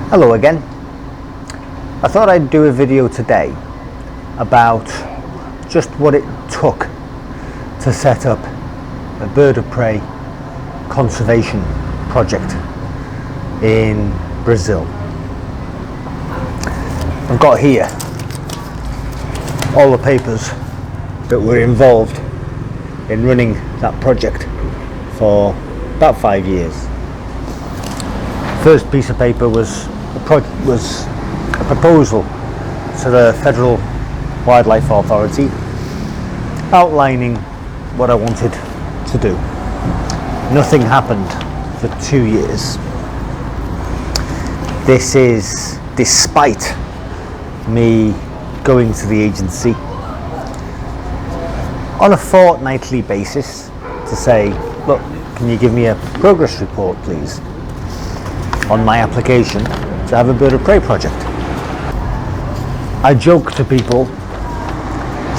Hello again. I thought I'd do a video today about just what it took to set up a bird of prey conservation project in Brazil. I've got here all the papers that were involved in running that project for about 5 years. First piece of paper was a proposal to the Federal Wildlife Authority outlining what I wanted to do. Nothing happened for 2 years. This is despite me going to the agency on a fortnightly basis to say, look, can you give me a progress report please on my application to have a bird of prey project. I joke to people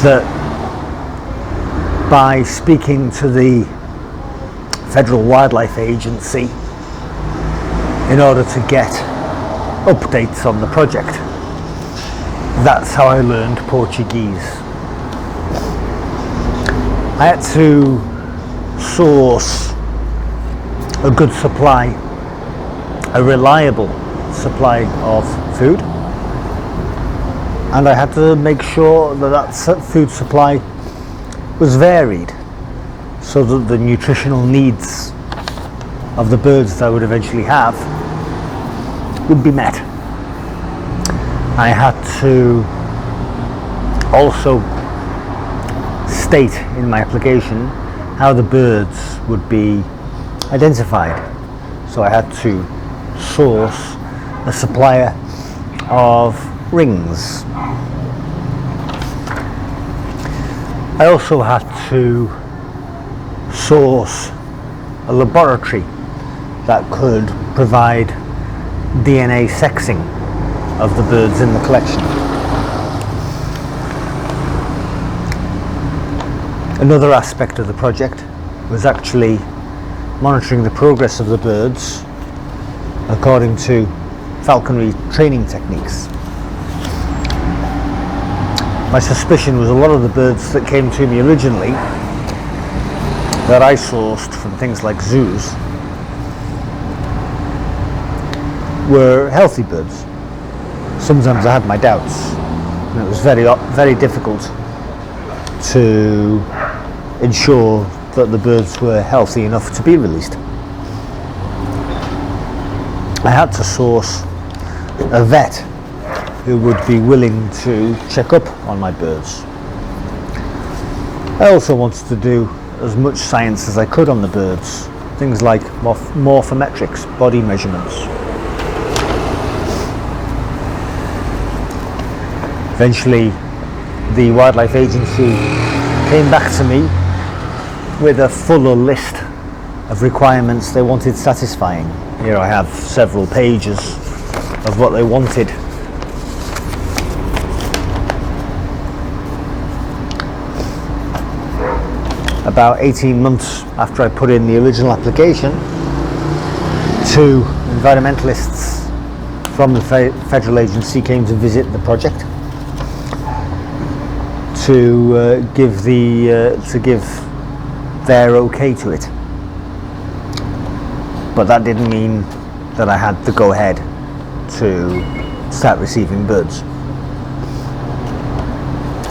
that by speaking to the Federal Wildlife Agency in order to get updates on the project, that's how I learned Portuguese. I had to source a good supply, a reliable supply of food, and I had to make sure that food supply was varied so that the nutritional needs of the birds that I would eventually have would be met. I had to also state in my application how the birds would be identified. So I had to source a supplier of rings. I also had to source a laboratory that could provide DNA sexing of the birds in the collection. Another aspect of the project was actually monitoring the progress of the birds according to falconry training techniques. My suspicion was a lot of the birds that came to me originally that I sourced from things like zoos were healthy birds. Sometimes I had my doubts, and it was very difficult to ensure that the birds were healthy enough to be released. I had to source a vet who would be willing to check up on my birds. I also wanted to do as much science as I could on the birds, things like morphometrics, body measurements. Eventually, the Wildlife Agency came back to me with a fuller list of requirements they wanted satisfying. Here I have several pages of what they wanted. About 18 months after I put in the original application, 2 environmentalists from the federal agency came to visit the project to give their okay to it. But that didn't mean that I had to go ahead to start receiving birds.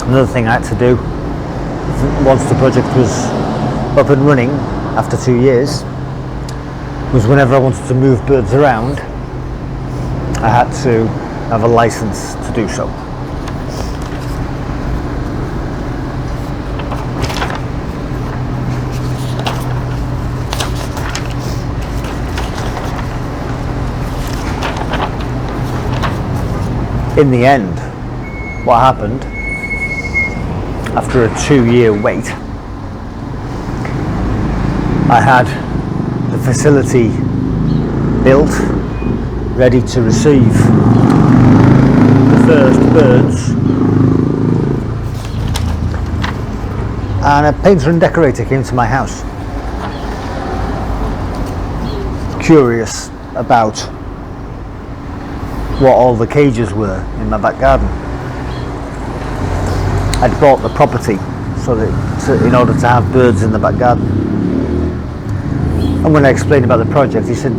Another thing I had to do once the project was up and running after 2 years was whenever I wanted to move birds around, I had to have a license to do so. In the end, what happened after a 2-year wait, I had the facility built, ready to receive the first birds, and a painter and decorator came to my house, curious about what all the cages were in my back garden. I'd bought the property in order to have birds in the back garden. And when I explained about the project, he said,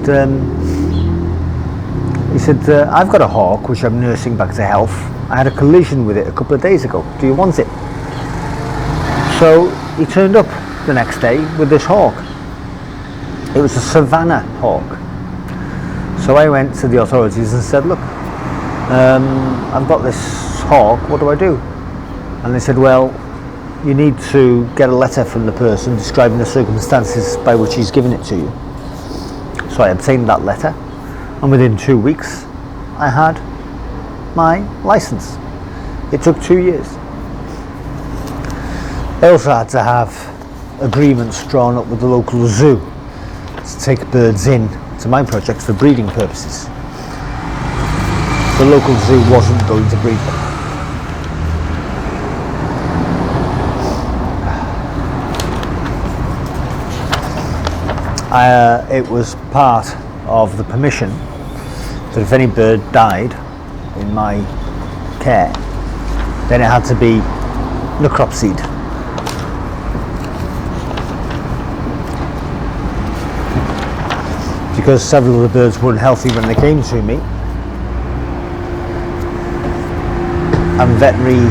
I've got a hawk which I'm nursing back to health. I had a collision with it a couple of days ago. Do you want it? So he turned up the next day with this hawk. It was a Savannah hawk. So I went to the authorities and said, look, I've got this hawk, what do I do? And they said, well, you need to get a letter from the person describing the circumstances by which he's given it to you. So I obtained that letter, and within 2 weeks I had my license. It took 2 years. I also had to have agreements drawn up with the local zoo to take birds in to my project for breeding purposes. The local zoo wasn't going to breed them. It was part of the permission that if any bird died in my care, then it had to be necropsied. Because several of the birds weren't healthy when they came to me, and veterinary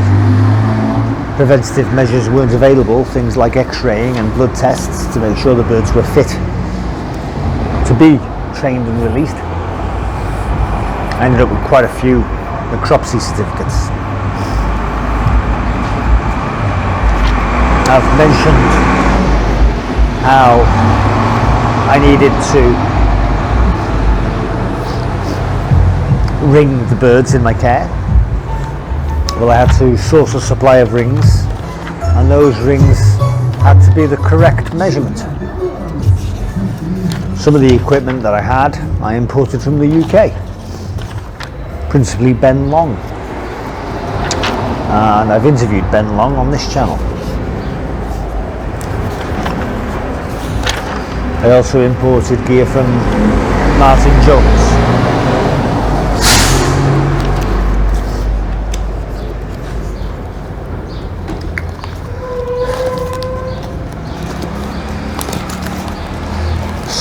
preventative measures weren't available, things like x-raying and blood tests to make sure the birds were fit to be trained and released. I ended up with quite a few necropsy certificates. I've mentioned how I needed to ring the birds in my care. Well, I had to source a supply of rings, and those rings had to be the correct measurement. Some of the equipment that I had, I imported from the UK, principally Ben Long, and I've interviewed Ben Long on this channel. I also imported gear from Martin Jones.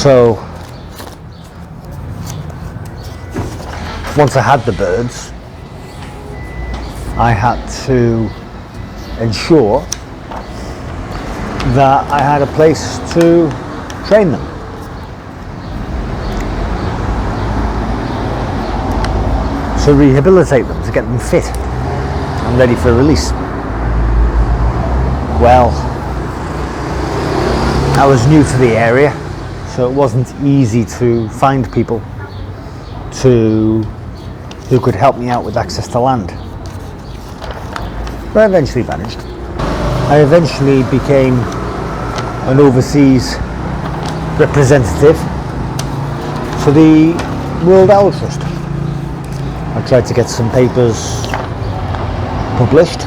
So once I had the birds, I had to ensure that I had a place to train them. To rehabilitate them, to get them fit and ready for release. Well, I was new to the area, so it wasn't easy to find people who could help me out with access to land. But I eventually managed. I eventually became an overseas representative for the World Owl Trust. I tried to get some papers published,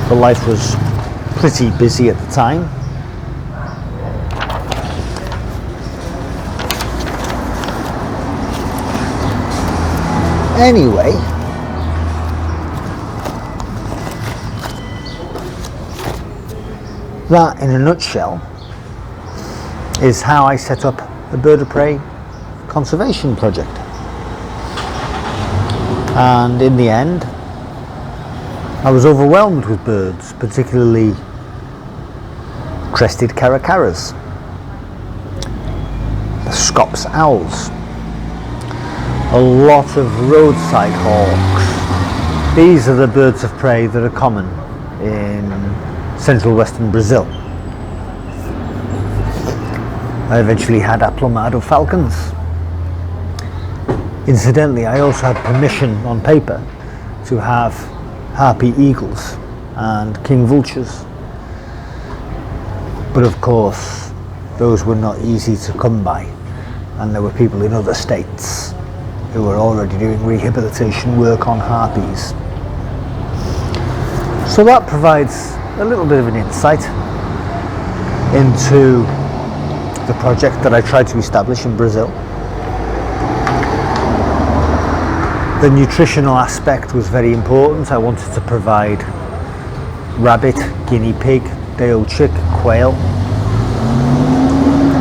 but life was pretty busy at the time. Anyway, that in a nutshell is how I set up a bird of prey conservation project. And in the end, I was overwhelmed with birds, particularly crested caracaras, the Scops owls, a lot of roadside hawks. These are the birds of prey that are common in central western Brazil. I eventually had aplomado falcons. Incidentally, I also had permission on paper to have harpy eagles and king vultures. But of course, those were not easy to come by, and there were people in other states who were already doing rehabilitation work on harpies. So that provides a little bit of an insight into the project that I tried to establish in Brazil. The nutritional aspect was very important. I wanted to provide rabbit, guinea pig, day-old chick, quail,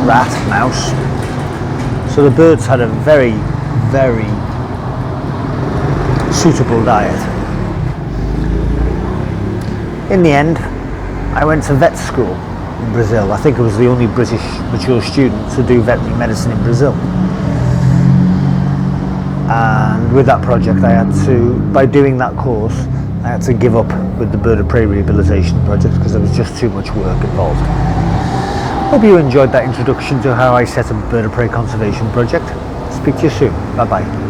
rat, mouse. So the birds had a very, very suitable diet. In the end, I went to vet school in Brazil. I think I was the only British mature student to do veterinary medicine in Brazil. And with that project, I had to, by doing that course, I had to give up with the bird of prey rehabilitation project because there was just too much work involved. Hope you enjoyed that introduction to how I set up a bird of prey conservation project. Speak to you soon. Bye bye.